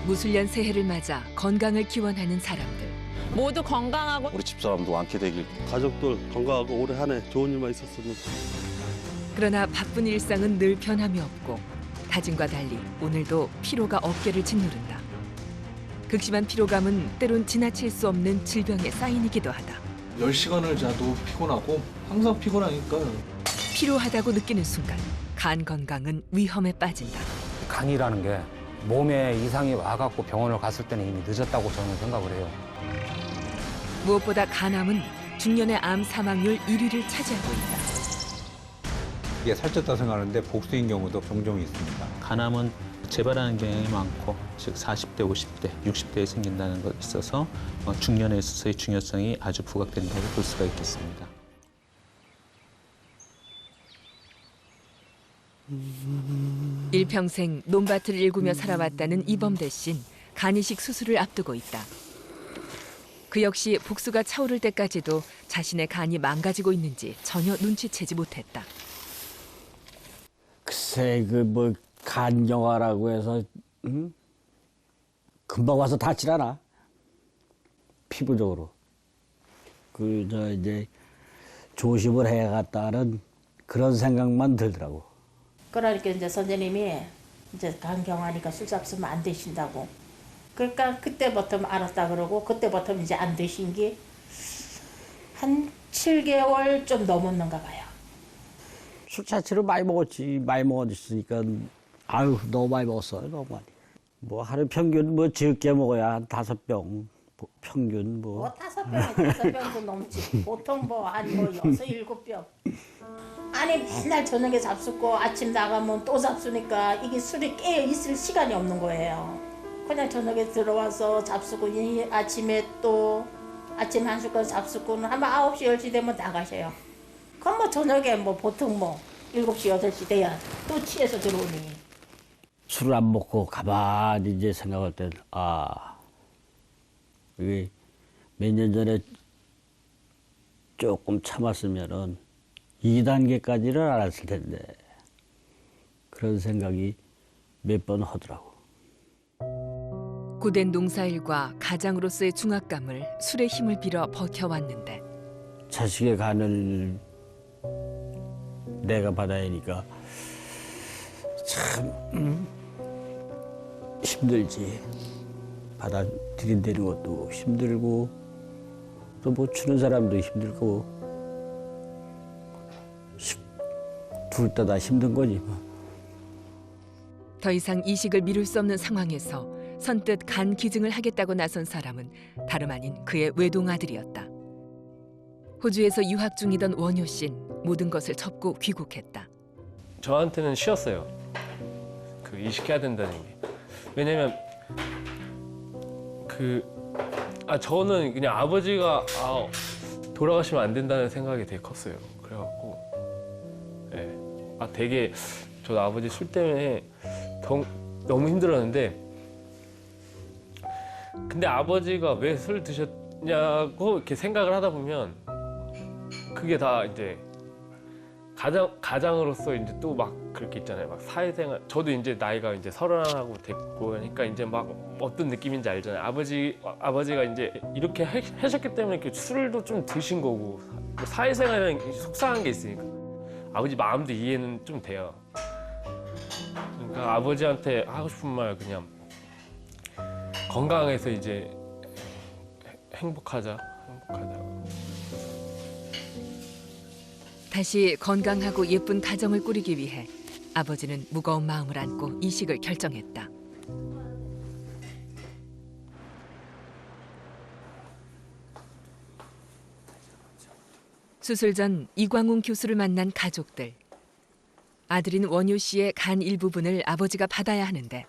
무술년 새해를 맞아 건강을 기원하는 사람들. 모두 건강하고 우리 집사람도 완쾌 되길. 가족들 건강하고 올해 한 해 좋은 일만 있었으면. 그러나 바쁜 일상은 늘 변함이 없고 다짐과 달리 오늘도 피로가 어깨를 짓누른다. 극심한 피로감은 때론 지나칠 수 없는 질병의 사인이기도 하다. 10시간을 자도 피곤하고 항상 피곤하니까 피로하다고 느끼는 순간 간 건강은 위험에 빠진다. 간이라는 게 몸에 이상이 와갖고 병원을 갔을 때는 이미 늦었다고 저는 생각을 해요. 무엇보다 간암은 중년의 암 사망률 1위를 차지하고 있다. 이게 살쪘다 생각하는데 복수인 경우도 종종 있습니다. 간암은 재발하는 경향이 많고, 즉 40대, 50대, 60대에 생긴다는 것 있어서 중년에서의 중요성이 아주 부각된다고 볼 수가 있겠습니다. 일평생 논밭을 일구며 살아왔다는 이범대 씨는 간이식 수술을 앞두고 있다. 그 역시 복수가 차오를 때까지도 자신의 간이 망가지고 있는지 전혀 눈치채지 못했다. 글쎄 그 뭐 간경화라고 해서 금방 와서 닿질 않아. 피부적으로. 저 이제 조심을 해야겠다는 그런 생각만 들더라고. 그러니까 이제 선생님이 이제 간경화니까 술 잡수면 안 되신다고. 그러니까 그때부터 알았다 그러고 그때부터 이제 안 되신 게 한 7개월 좀 넘었는가 봐요. 술 자체를 많이 먹었지. 많이 먹었으니까 아유 너무 많이 먹었어요. 너무 많이. 뭐 하루 평균 뭐 적게 먹어야 한 5병 평균 뭐. 5병도 넘지. 보통 한 6, 7병. 아니 맨날 저녁에 잡수고 아침 나가면 또 잡수니까 이게 술이 깨어 있을 시간이 없는 거예요. 그냥 저녁에 들어와서 잡수고 아침에 또 아침 한 숟갈 잡수고는 한 9시, 10시 되면 나가셔요. 그럼 뭐 저녁에 보통 7시, 8시 돼야 또 취해서 들어오니. 술을 안 먹고 가만히 이제 생각할 때 이게 몇 년 전에 조금 참았으면은 2단계까지는 알았을 텐데 그런 생각이 몇 번 하더라고. 고된 농사일과 가장으로서의 중압감을 술의 힘을 빌어 버텨왔는데 자식의 간을 내가 받아야 하니까 참 힘들지. 받아들인다는 것도 힘들고 또 뭐 주는 사람도 힘들고 둘 다 힘든 거지 뭐. 더 이상 이식을 미룰 수 없는 상황에서 선뜻 간 기증을 하겠다고 나선 사람은 다름 아닌 그의 외동아들이었다. 호주에서 유학 중이던 원효 씨는 모든 것을 접고 귀국했다. 저한테는 쉬웠어요. 이식해야 된다는 게. 왜냐면 저는 그냥 아버지가 돌아가시면 안 된다는 생각이 되게 컸어요. 그래갖고 되게 저도 아버지 술 때문에 너무 힘들었는데 근데 아버지가 왜 술 드셨냐고 이렇게 생각을 하다 보면 그게 다 이제 가장으로서 이제 또 막 그렇게 있잖아요. 막 사회생활. 저도 이제 나이가 이제 31하고 됐고 그러니까 이제 막 어떤 느낌인지 알잖아요. 아버지가 이제 이렇게 하셨기 때문에 이렇게 술도 좀 드신 거고 사회생활은 속상한 게 있으니까 아버지 마음도 이해는 좀 돼요. 그러니까 아버지한테 하고 싶은 말 그냥 건강해서 이제 행복하자. 다시 건강하고 예쁜 가정을 꾸리기 위해 아버지는 무거운 마음을 안고 이식을 결정했다. 수술 전 이광훈 교수를 만난 가족들. 아들인 원효 씨의 간 일부분을 아버지가 받아야 하는데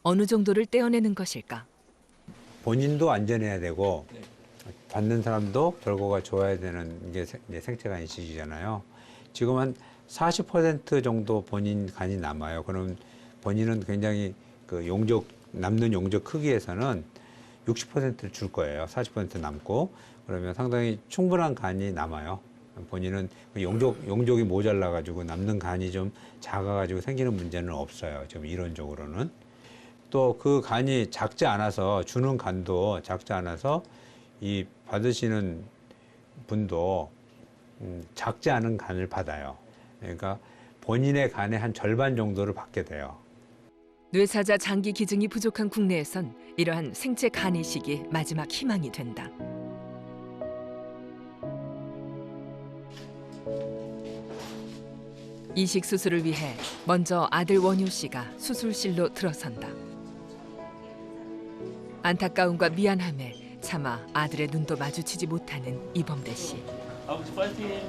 어느 정도를 떼어내는 것일까? 본인도 안전해야 되고 받는 사람도 결과가 좋아야 되는 게 생체간 이식이잖아요. 지금 한 40% 정도 본인 간이 남아요. 그럼 본인은 굉장히 남는 용적 크기에서는 60%를 줄 거예요. 40% 남고 그러면 상당히 충분한 간이 남아요. 본인은 용적이 모자라가지고 남는 간이 좀 작아가지고 생기는 문제는 없어요. 지금 이론적으로는. 또 그 간이 작지 않아서 주는 간도 작지 않아서 이 받으시는 분도 작지 않은 간을 받아요. 그러니까 본인의 간의 한 절반 정도를 받게 돼요. 뇌사자 장기 기증이 부족한 국내에선 이러한 생체 간 이식이 마지막 희망이 된다. 이식 수술을 위해 먼저 아들 원효 씨가 수술실로 들어선다. 안타까움과 미안함에 차마 아들의 눈도 마주치지 못하는 이범대 씨. 아버지 파이팅.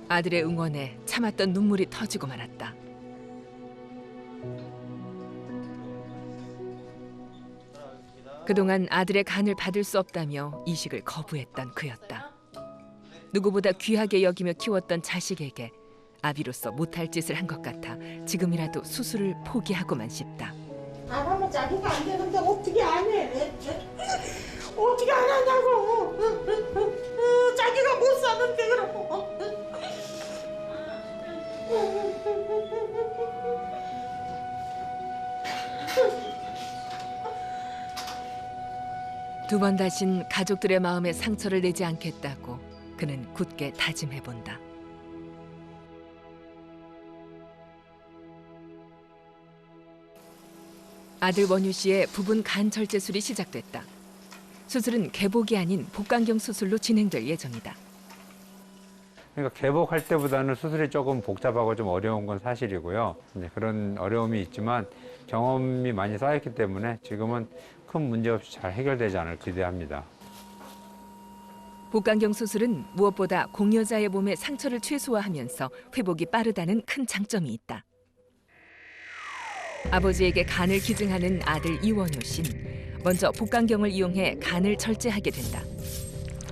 아들의 응원에 참았던 눈물이 터지고 말았다. 그동안 아들의 간을 받을 수 없다며 이식을 거부했던 그였다. 누구보다 귀하게 여기며 키웠던 자식에게 아비로서 못할 짓을 한 것 같아 지금이라도 수술을 포기하고만 싶다. 안 하면 자기가 안 되는데 어떻게 안 해? 어떻게 안 하냐고. 자기가 못 사는데 그러고. 두 번 다신 가족들의 마음에 상처를 내지 않겠다고 그는 굳게 다짐해본다. 아들 원유 씨의 부분 간 절제술이 시작됐다. 수술은 개복이 아닌 복강경 수술로 진행될 예정이다. 그러니까 개복할 때보다는 수술이 조금 복잡하고 좀 어려운 건 사실이고요. 이제 그런 어려움이 있지만 경험이 많이 쌓였기 때문에 지금은 큰 문제 없이 잘 해결되지 않을 기대합니다. 복강경 수술은 무엇보다 공여자의 몸에 상처를 최소화하면서 회복이 빠르다는 큰 장점이 있다. 아버지에게 간을 기증하는 아들 이원효 씨는 먼저 복강경을 이용해 간을 절제하게 된다.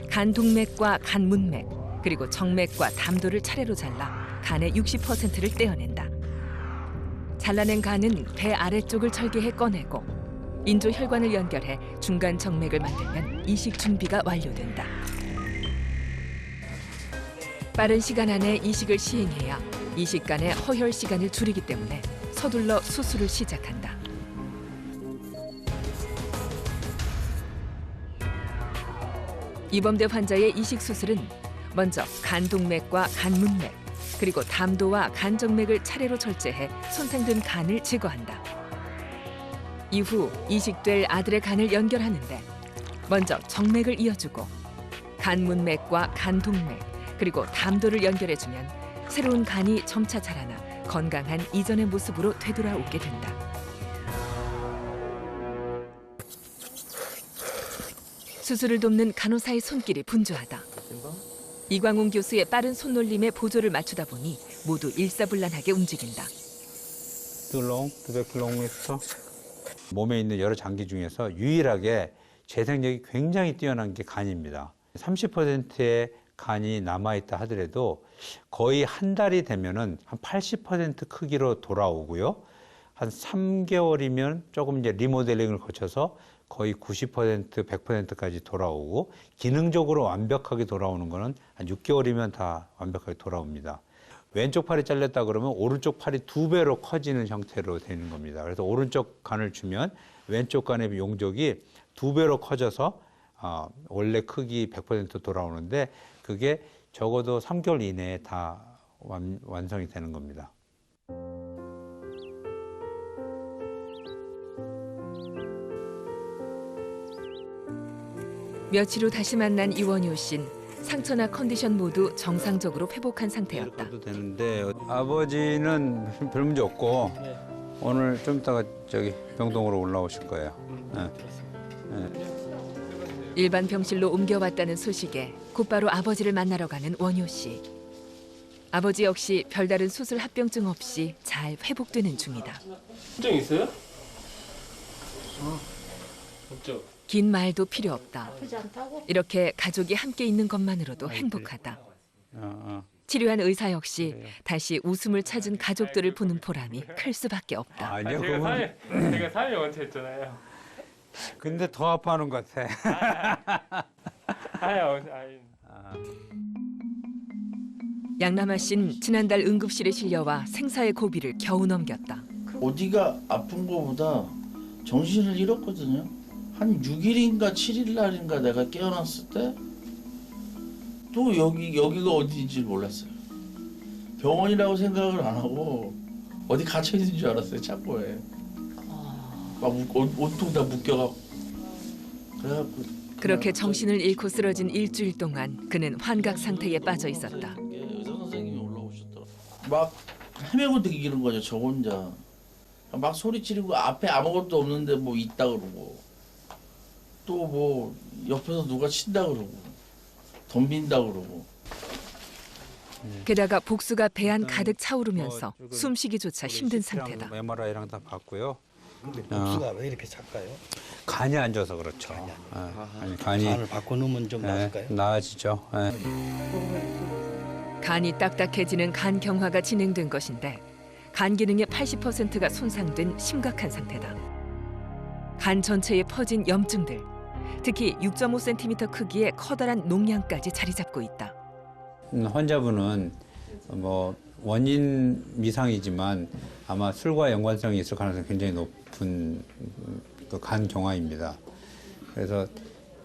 간 동맥과 간 문맥, 그리고 정맥과 담도를 차례로 잘라 간의 60%를 떼어낸다. 잘라낸 간은 배 아래쪽을 절개해 꺼내고 인조 혈관을 연결해 중간 정맥을 만들면 이식 준비가 완료된다. 빠른 시간 안에 이식을 시행해야 이식간의 허혈 시간을 줄이기 때문에 서둘러 수술을 시작한다. 이범대 환자의 이식 수술은 먼저 간 동맥과 간 문맥, 그리고 담도와 간 정맥을 차례로 절제해 손상된 간을 제거한다. 이후 이식될 아들의 간을 연결하는데 먼저 정맥을 이어주고 간 문맥과 간 동맥, 그리고 담도를 연결해주면 새로운 간이 점차 자라나 건강한 이전의 모습으로 되돌아오게 된다. 수술을 돕는 간호사의 손길이 분주하다. 이광훈 교수의 빠른 손놀림에 보조를 맞추다 보니 모두 일사불란하게 움직인다. 몸에 있는 여러 장기 중에서 유일하게 재생력이 굉장히 뛰어난 게 간입니다. 30%의 간이 남아있다 하더라도 거의 한 달이 되면은 한 80% 크기로 돌아오고요. 한 3개월이면 조금 이제 리모델링을 거쳐서 거의 90%, 100%까지 돌아오고 기능적으로 완벽하게 돌아오는 거는 한 6개월이면 다 완벽하게 돌아옵니다. 왼쪽 팔이 잘렸다 그러면 오른쪽 팔이 2배로 커지는 형태로 되는 겁니다. 그래서 오른쪽 간을 주면 왼쪽 간의 용적이 2배로 커져서 원래 크기 100% 돌아오는데 그게 적어도 3개월 이내에 다 완성이 되는 겁니다. 며칠 후 다시 만난 이원효 씨는 상처나 컨디션 모두 정상적으로 회복한 상태였다. 이렇게도 되는데 아버지는 별 문제 없고 오늘 좀 이따가 저기 병동으로 올라오실 거예요. 일반 병실로 옮겨왔다는 소식에 곧바로 아버지를 만나러 가는 원효 씨. 아버지 역시 별다른 수술 합병증 없이 잘 회복되는 중이다. 걱정 있어요? 없죠. 긴 말도 필요 없다. 아프지 않다고? 이렇게 가족이 함께 있는 것만으로도 행복하다. 치료한 의사 역시 다시 웃음을 찾은 가족들을 보는 보람이 클 수밖에 없다. 아니요, 제가 삶이 원체했잖아요. 근데 더 아파하는 것 같아. 양남아 씨는 지난달 응급실에 실려와 생사의 고비를 겨우 넘겼다. 어디가 아픈 거보다 정신을 잃었거든요. 한 6일인가 7일 날인가 내가 깨어났을 때 또 여기가 어디인지 몰랐어요. 병원이라고 생각을 안 하고 어디 갇혀 있는 줄 알았어요. 창고에. 막 온통 다 묶여갖고. 그래갖고 그렇게 정신을 잃고 쓰러진 일주일 동안 그는 환각 상태에 빠져 있었다. 의사 선생님이 올라오셨더라고요. 막 헤매고 다니는 거죠. 저 혼자. 막 소리 지르고 앞에 아무것도 없는데 뭐 있다 그러고 또 뭐 옆에서 누가 친다 그러고 덤빈다 그러고. 게다가 복수가 배 안 가득 차오르면서 숨쉬기조차 힘든 상태다. MRI랑 다 봤고요. 근데 복수가 왜 이렇게 작까요? 간이 안 좋아서 그렇죠. 간을 바꿔놓으면 좀 나을까요? 나아지죠. 간이 딱딱해지는 간 경화가 진행된 것인데 간 기능의 80%가 손상된 심각한 상태다. 간 전체에 퍼진 염증들, 특히 6.5cm 크기의 커다란 농양까지 자리 잡고 있다. 환자분은 뭐 원인 미상이지만 아마 술과 연관성이 있을 가능성이 굉장히 높은 간 경화입니다. 그래서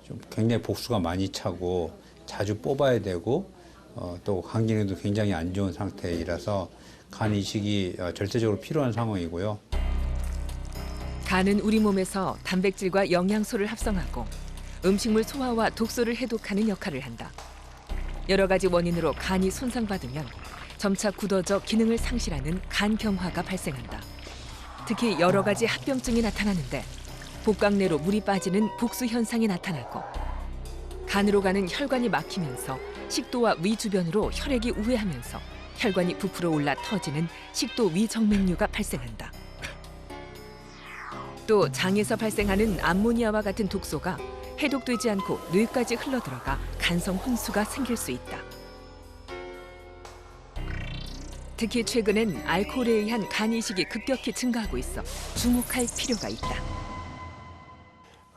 좀 굉장히 복수가 많이 차고 자주 뽑아야 되고 또 간 기능도 굉장히 안 좋은 상태이라서 간 이식이 절대적으로 필요한 상황이고요. 간은 우리 몸에서 단백질과 영양소를 합성하고 음식물 소화와 독소를 해독하는 역할을 한다. 여러 가지 원인으로 간이 손상받으면 점차 굳어져 기능을 상실하는 간 경화가 발생한다. 특히 여러 가지 합병증이 나타나는데 복강내로 물이 빠지는 복수 현상이 나타나고 간으로 가는 혈관이 막히면서 식도와 위 주변으로 혈액이 우회하면서 혈관이 부풀어 올라 터지는 식도 위정맥류가 발생한다. 또 장에서 발생하는 암모니아와 같은 독소가 해독되지 않고 뇌까지 흘러들어가 간성 혼수가 생길 수 있다. 특히 최근엔 알코올에 의한 간 이식이 급격히 증가하고 있어 주목할 필요가 있다.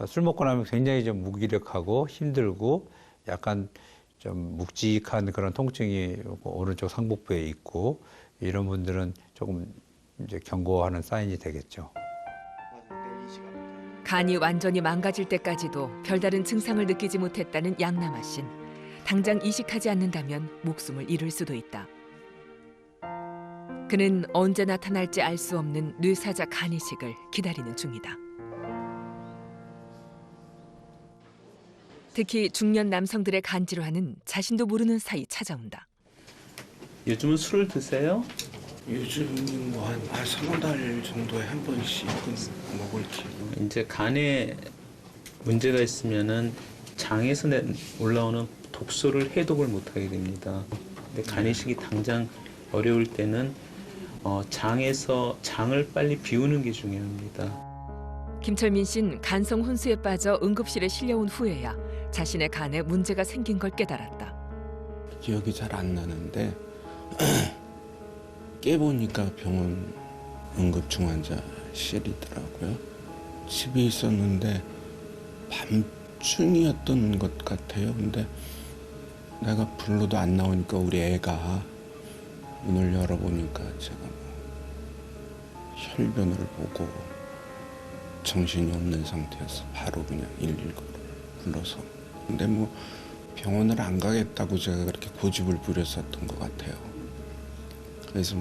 술 먹고 나면 굉장히 좀 무기력하고 힘들고 약간 좀 묵직한 그런 통증이 오른쪽 상복부에 있고 이런 분들은 조금 이제 경고하는 사인이 되겠죠. 간이 완전히 망가질 때까지도 별다른 증상을 느끼지 못했다는 양남아 씨는 당장 이식하지 않는다면 목숨을 잃을 수도 있다. 그는 언제 나타날지 알 수 없는 뇌사자 간 이식을 기다리는 중이다. 특히 중년 남성들의 간 질환은 자신도 모르는 사이 찾아온다. 요즘은 술을 드세요? 요즘 뭐한 서너 달 정도에 한 번씩은 먹을지. 이제 간에 문제가 있으면은 장에서 올라오는 독소를 해독을 못하게 됩니다. 근데 간 이식이 당장 어려울 때는 장에서 장을 빨리 비우는 게 중요합니다. 김철민 씨는 간성 혼수에 빠져 응급실에 실려온 후에야 자신의 간에 문제가 생긴 걸 깨달았다. 기억이 잘 안 나는데 깨보니까 병원 응급중환자실이더라고요. 집에 있었는데 밤중이었던 것 같아요. 근데 내가 불러도 안 나오니까 우리 애가 문을 열어보니까 제가 혈변을 보고 정신이 없는 상태여서 바로 그냥 119를 불러서. 근데 뭐 병원을 안 가겠다고 제가 그렇게 고집을 부렸었던 것 같아요. 그래서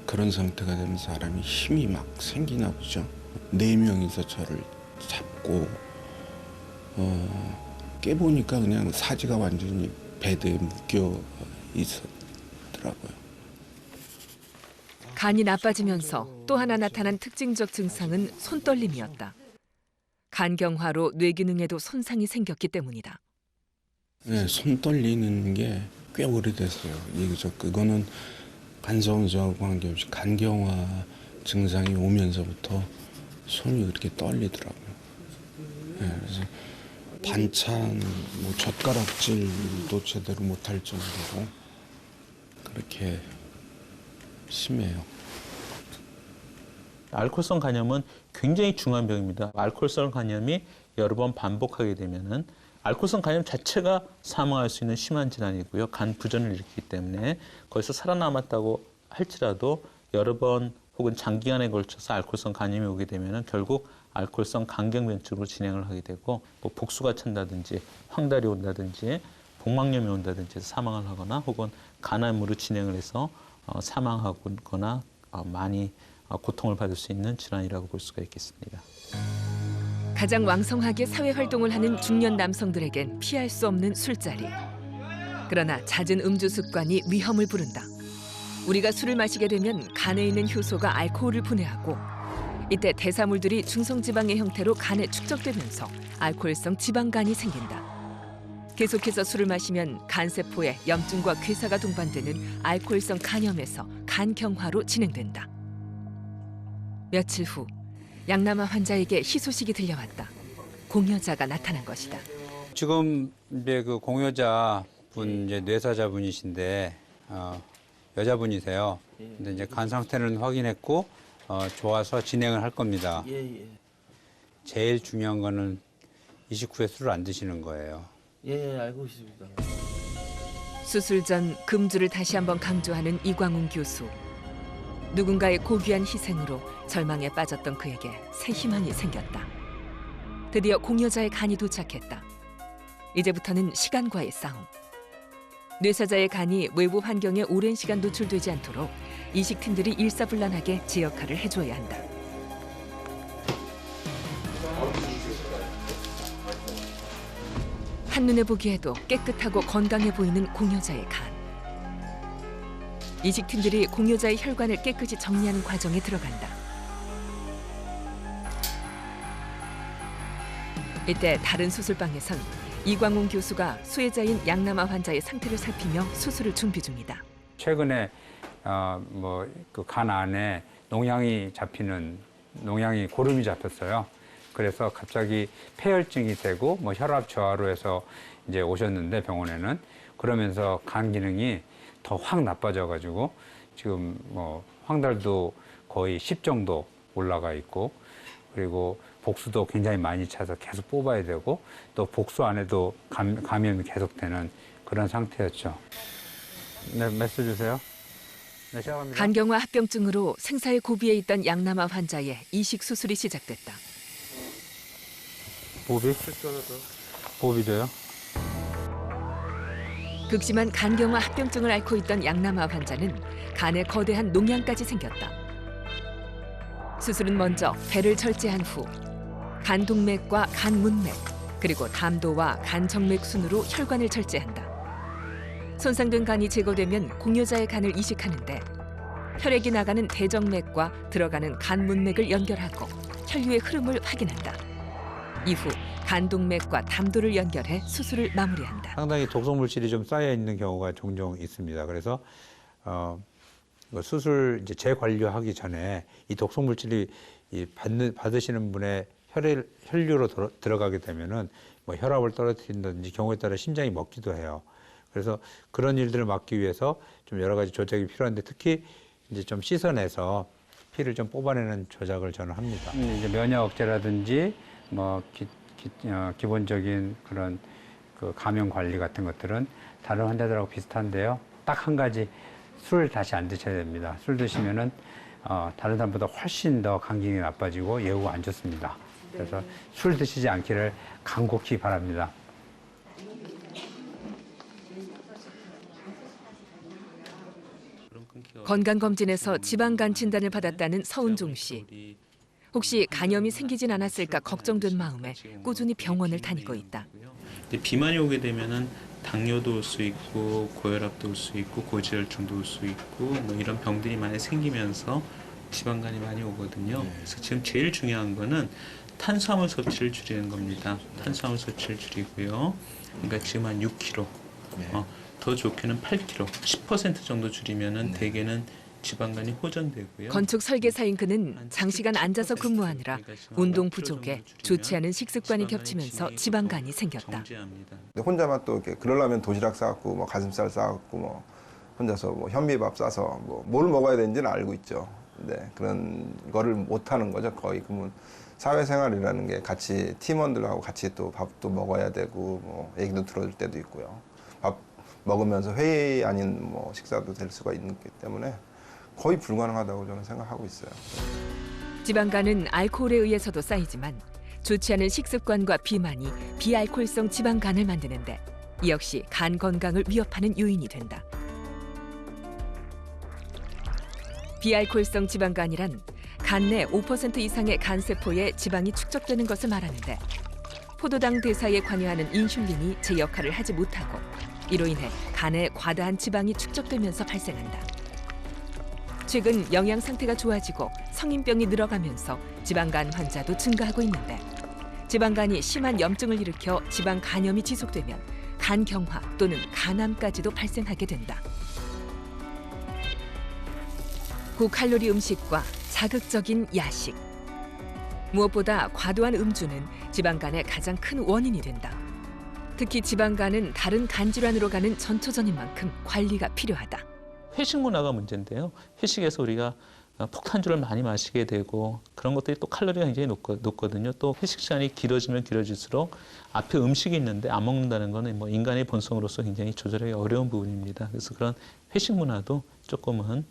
그런 상태가 되면 사람이 힘이 막 생기나 보죠. 4명이서 저를 잡고 깨보니까 그냥 사지가 완전히 베드에 묶여 있었더라고요. 간이 나빠지면서 또 하나 나타난 특징적 증상은 손떨림이었다. 간경화로 뇌기능에도 손상이 생겼기 때문이다. 네, 손 떨리는 게 꽤 오래됐어요. 그거는 간성저하고 관계없이 간경화 증상이 오면서부터 손이 그렇게 떨리더라고요. 네, 그래서 반찬, 젓가락질도 제대로 못할 정도로 그렇게 심해요. 알코올성 간염은 굉장히 중요한 병입니다. 알코올성 간염이 여러 번 반복하게 되면은 알코올성 간염 자체가 사망할 수 있는 심한 질환이고요. 간 부전을 일으키기 때문에 거기서 살아남았다고 할지라도 여러 번 혹은 장기간에 걸쳐서 알코올성 간염이 오게 되면 결국 알코올성 간경변증으로 진행을 하게 되고 뭐 복수가 찬다든지 황달이 온다든지 복막염이 온다든지 해서 사망을 하거나 혹은 간암으로 진행을 해서 사망하거나 많이 고통을 받을 수 있는 질환이라고 볼 수가 있겠습니다. 가장 왕성하게 사회활동을 하는 중년 남성들에겐 피할 수 없는 술자리. 그러나 잦은 음주 습관이 위험을 부른다. 우리가 술을 마시게 되면 간에 있는 효소가 알코올을 분해하고 이때 대사물들이 중성지방의 형태로 간에 축적되면서 알코올성 지방간이 생긴다. 계속해서 술을 마시면 간세포에 염증과 괴사가 동반되는 알코올성 간염에서 간경화로 진행된다. 며칠 후 양남아 환자에게 희소식이 들려왔다. 공여자가 나타난 것이다. 지금 이제 그 공여자 분 이제 뇌사자 분이신데 여자분이세요. 근데 이제 간 상태는 확인했고 좋아서 진행을 할 겁니다. 제일 중요한 거는 이식 후에 술을 안 드시는 거예요. 예, 알고 있습니다. 수술 전 금주를 다시 한번 강조하는 이광훈 교수. 누군가의 고귀한 희생으로 절망에 빠졌던 그에게 새 희망이 생겼다. 드디어 공여자의 간이 도착했다. 이제부터는 시간과의 싸움. 뇌사자의 간이 외부 환경에 오랜 시간 노출되지 않도록 이식팀들이 일사불란하게 제 역할을 해줘야 한다. 한눈에 보기에도 깨끗하고 건강해 보이는 공여자의 간. 이식팀들이 공여자의 혈관을 깨끗이 정리하는 과정에 들어간다. 이때 다른 수술방에선 이광훈 교수가 수혜자인 양남아 환자의 상태를 살피며 수술을 준비 중이다. 최근에 그 간 안에 농양이 고름이 잡혔어요. 그래서 갑자기 폐혈증이 되고 혈압 저하로 해서 이제 오셨는데 병원에는 그러면서 간 기능이 더 확 나빠져가지고 지금 황달도 거의 10 정도 올라가 있고 그리고 복수도 굉장히 많이 차서 계속 뽑아야 되고 또 복수 안에도 감염이 계속되는 그런 상태였죠. 네, 메시지 주세요. 네, 시작합니다. 간경화 합병증으로 생사의 고비에 있던 양남아 환자의 이식 수술이 시작됐다. 보비도요? 극심한 간경화 합병증을 앓고 있던 양남아 환자는 간에 거대한 농양까지 생겼다. 수술은 먼저 배를 절제한 후 간동맥과 간문맥 그리고 담도와 간정맥 순으로 혈관을 절제한다. 손상된 간이 제거되면 공여자의 간을 이식하는데 혈액이 나가는 대정맥과 들어가는 간문맥을 연결하고 혈류의 흐름을 확인한다. 이후 간동맥과 담도를 연결해 수술을 마무리한다. 상당히 독성 물질이 좀 쌓여 있는 경우가 종종 있습니다. 그래서 수술 이제 재관리하기 전에 이 독성 물질이 받으시는 분의 혈류로 들어가게 되면은 혈압을 떨어뜨린다든지 경우에 따라 심장이 멎기도 해요. 그래서 그런 일들을 막기 위해서 좀 여러 가지 조작이 필요한데 특히 이제 좀 씻어내서 피를 좀 뽑아내는 조작을 저는 합니다. 이제 면역 억제라든지 기본적인 그런 그 감염 관리 같은 것들은 다른 환자들하고 비슷한데요. 딱 한 가지 술 다시 안 드셔야 됩니다. 술 드시면은 다른 사람보다 훨씬 더 간 기능이 나빠지고 예후가 안 좋습니다. 그래서 술 드시지 않기를 간곡히 바랍니다. 건강검진에서 지방간 진단을 받았다는 서은종 씨. 혹시 간염이 생기진 않았을까 걱정된 마음에 꾸준히 병원을 다니고 있다. 비만이 오게 되면은 당뇨도 올 수 있고 고혈압도 올 수 있고 고지혈증도 올 수 있고 이런 병들이 많이 생기면서 지방간이 많이 오거든요. 그래서 지금 제일 중요한 거는 탄수화물 섭취를 줄이는 겁니다. 탄수화물 섭취를 줄이고요. 그러니까 지금 한 6kg, 더 좋게는 8kg, 10% 정도 줄이면은 대개는 지방간이 호전되고요. 건축 설계사인 그는 장시간 앉아서 근무하느라 운동 부족에 좋지 않은 식습관이 겹치면서 지방간이 생겼다. 혼자만 또 이렇게 그러려면 도시락 싸갖고 가슴살 싸갖고 혼자서 현미밥 싸서 뭘 먹어야 되는지는 알고 있죠. 네, 그런 거를 못 하는 거죠. 거의 그러면 사회생활이라는 게 같이 팀원들하고 같이 또 밥도 먹어야 되고 뭐 얘기도 들어줄 때도 있고요. 밥 먹으면서 회의 아닌 뭐 식사도 될 수가 있기 때문에 거의 불가능하다고 저는 생각하고 있어요. 지방간은 알코올에 의해서도 쌓이지만 좋지 않은 식습관과 비만이 비알코올성 지방간을 만드는데 이 역시 간 건강을 위협하는 요인이 된다. 비알코올성 지방간이란 간 내 5% 이상의 간세포에 지방이 축적되는 것을 말하는데 포도당 대사에 관여하는 인슐린이 제 역할을 하지 못하고 이로 인해 간에 과다한 지방이 축적되면서 발생한다. 최근 영양 상태가 좋아지고 성인병이 늘어가면서 지방간 환자도 증가하고 있는데 지방간이 심한 염증을 일으켜 지방 간염이 지속되면 간경화 또는 간암까지도 발생하게 된다. 고칼로리 음식과 자극적인 야식. 무엇보다 과도한 음주는 지방간의 가장 큰 원인이 된다. 특히 지방간은 다른 간 질환으로 가는 전초전인 만큼 관리가 필요하다. 회식 문화가 문제인데요. 회식에서 우리가 폭탄주를 많이 마시게 되고 그런 것들이 또 칼로리가 굉장히 높거든요. 또 회식 시간이 길어지면 길어질수록 앞에 음식이 있는데 안 먹는다는 거는 뭐 인간의 본성으로서 굉장히 조절하기 어려운 부분입니다. 그래서 그런 회식 문화도 조금은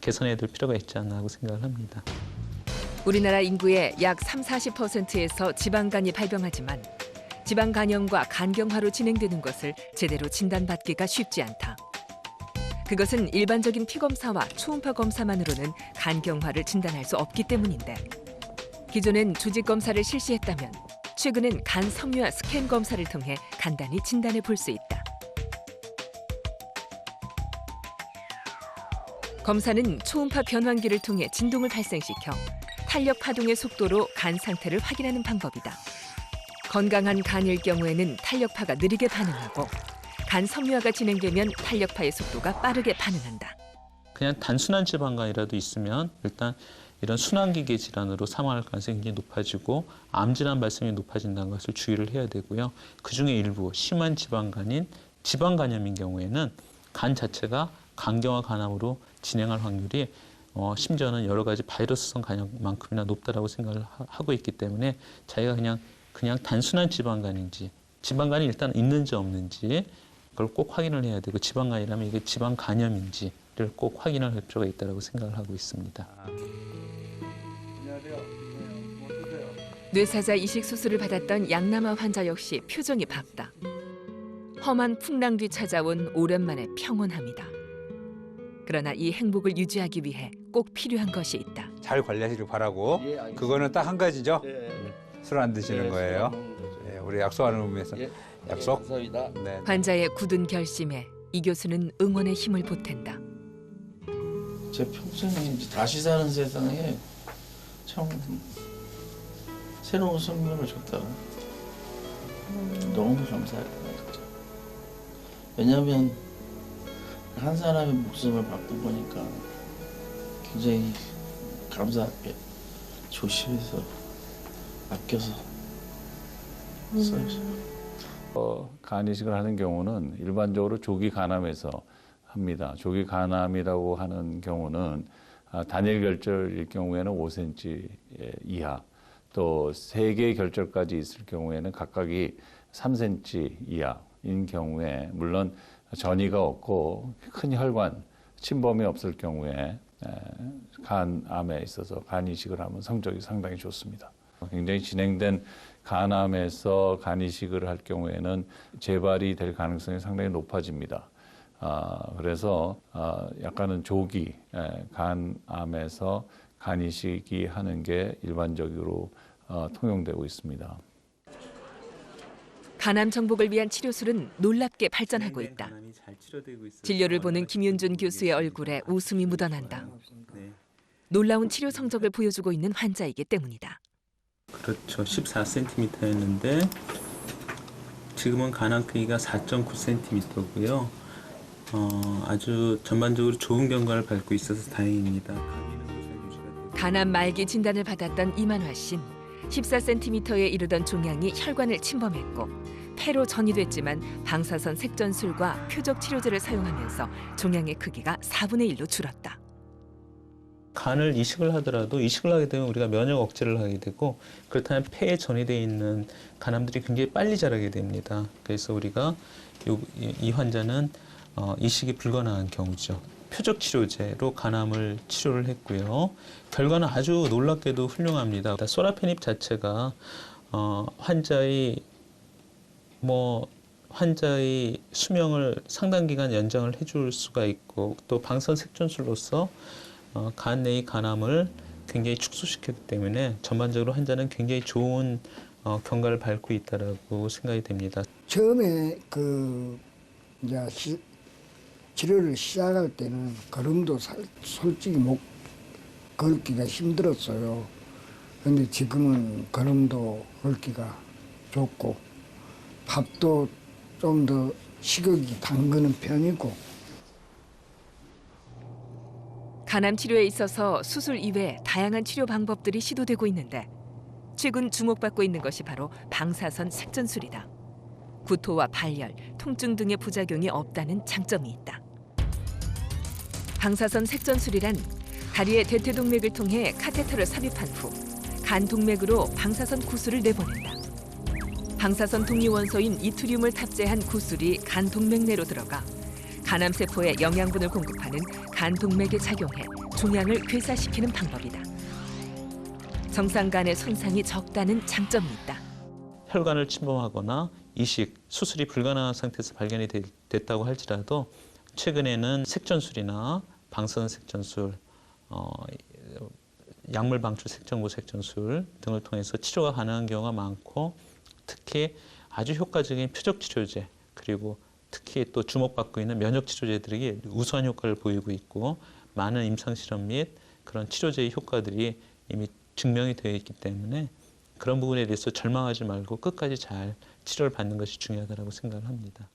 개선해야 될 필요가 있지 않나 하고 생각을 합니다. 우리나라 인구의 약 30-40%에서 지방간이 발병하지만 지방간염과 간경화로 진행되는 것을 제대로 진단받기가 쉽지 않다. 그것은 일반적인 피검사와 초음파 검사만으로는 간경화를 진단할 수 없기 때문인데 기존엔 조직 검사를 실시했다면 최근엔 간 섬유화 스캔 검사를 통해 간단히 진단해 볼 수 있다. 검사는 초음파 변환기를 통해 진동을 발생시켜 탄력 파동의 속도로 간 상태를 확인하는 방법이다. 건강한 간일 경우에는 탄력파가 느리게 반응하고 간 섬유화가 진행되면 탄력파의 속도가 빠르게 반응한다. 그냥 단순한 지방간이라도 있으면 일단 이런 순환기계 질환으로 사망할 가능성이 굉장히 높아지고 암 질환 발생이 높아진다는 것을 주의를 해야 되고요. 그중에 일부 심한 지방간인 지방간염인 경우에는 간 자체가 간경화 간암으로 진행할 확률이 심지어는 여러 가지 바이러스성 간염만큼이나 높다라고 생각을 하고 있기 때문에 자기가 그냥 단순한 지방간인지 지방간이 일단 있는지 없는지 그걸 꼭 확인을 해야 되고 지방간이라면 이게 지방간염인지를 꼭 확인을 할 필요가 있다고 생각을 하고 있습니다. 뇌사자 이식 수술을 받았던 양남아 환자 역시 표정이 밝다. 험한 풍랑 뒤 찾아온 오랜만의 평온함이다. 그러나 이 행복을 유지하기 위해 꼭 필요한 것이 있다. 잘 관리하시길 바라고. 그거는 딱 한 가지죠. 술 안 드시는 거예요. 우리 약속하는 의미에서 약속. 네. 환자의 굳은 결심에 이 교수는 응원의 힘을 보탠다. 제 평생에 다시 사는 세상에 참 새로운 생명을 줬다고 너무 감사해요. 왜냐하면 한 사람의 목숨을 바꿔보니까 굉장히 감사하게 조심해서 아껴서 써야죠. 간 이식을 하는 경우는 일반적으로 조기 간암에서 합니다. 조기 간암이라고 하는 경우는 단일 결절일 경우에는 5cm 이하, 또 3개의 결절까지 있을 경우에는 각각이 3cm 이하인 경우에 물론 전이가 없고 큰 혈관 침범이 없을 경우에 간암에 있어서 간 이식을 하면 성적이 상당히 좋습니다. 굉장히 진행된 간암에서 간 이식을 할 경우에는 재발이 될 가능성이 상당히 높아집니다. 그래서 약간은 조기 간암에서 간 이식이 하는 게 일반적으로 통용되고 있습니다. 간암 정복을 위한 치료술은 놀랍게 발전하고 있다. 진료를 보는 김윤준 교수의 얼굴에 웃음이 묻어난다. 놀라운 치료 성적을 보여주고 있는 환자이기 때문이다. 그렇죠. 14cm였는데 지금은 간암 크기가 4.9cm고요. 아주 전반적으로 좋은 경과를 밟고 있어서 다행입니다. 간암 말기 진단을 받았던 이만화 씨는 14cm에 이르던 종양이 혈관을 침범했고 폐로 전이됐지만 방사선 색전술과 표적 치료제를 사용하면서 종양의 크기가 4분의 1로 줄었다. 간을 이식을 하더라도 이식을 하게 되면 우리가 면역 억제를 하게 되고 그렇다면 폐에 전이되어 있는 간암들이 굉장히 빨리 자라게 됩니다. 그래서 우리가 이 환자는 이식이 불가능한 경우죠. 표적 치료제로 간암을 치료를 했고요. 결과는 아주 놀랍게도 훌륭합니다. 소라페닙 자체가 환자의 수명을 상당 기간 연장을 해줄 수가 있고 또 방사선 색전술로서 간 내의 간암을 굉장히 축소시켰기 때문에 전반적으로 환자는 굉장히 좋은 경과를 밟고 있다라고 생각이 됩니다. 처음에 이제 치료를 시작할 때는 걸음도 솔직히 못 걷기가 힘들었어요. 근데 지금은 걸음도 걷기가 좋고 밥도 좀 더 식욕이 당기는 편이고. 간암 치료에 있어서 수술 이외 다양한 치료 방법들이 시도되고 있는데 최근 주목받고 있는 것이 바로 방사선 색전술이다. 구토와 발열, 통증 등의 부작용이 없다는 장점이 있다. 방사선 색전술이란 다리의 대퇴동맥을 통해 카테터를 삽입한 후 간 동맥으로 방사선 구슬을 내보낸다. 방사선 동위 원소인 이투륨을 탑재한 구슬이 간 동맥 내로 들어가 간암세포에 영양분을 공급하는 간 동맥에 작용해 종양을 괴사시키는 방법이다. 정상간의 손상이 적다는 장점이 있다. 혈관을 침범하거나 이식, 수술이 불가능한 상태에서 발견이 됐다고 할지라도 최근에는 색전술이나 방사선 색전술, 약물 방출 색전구 색전술 등을 통해서 치료가 가능한 경우가 많고 특히 아주 효과적인 표적 치료제 그리고 특히 또 주목받고 있는 면역 치료제들이 우수한 효과를 보이고 있고 많은 임상 실험 및 그런 치료제의 효과들이 이미 증명이 되어 있기 때문에 그런 부분에 대해서 절망하지 말고 끝까지 잘 치료를 받는 것이 중요하다고 생각을 합니다.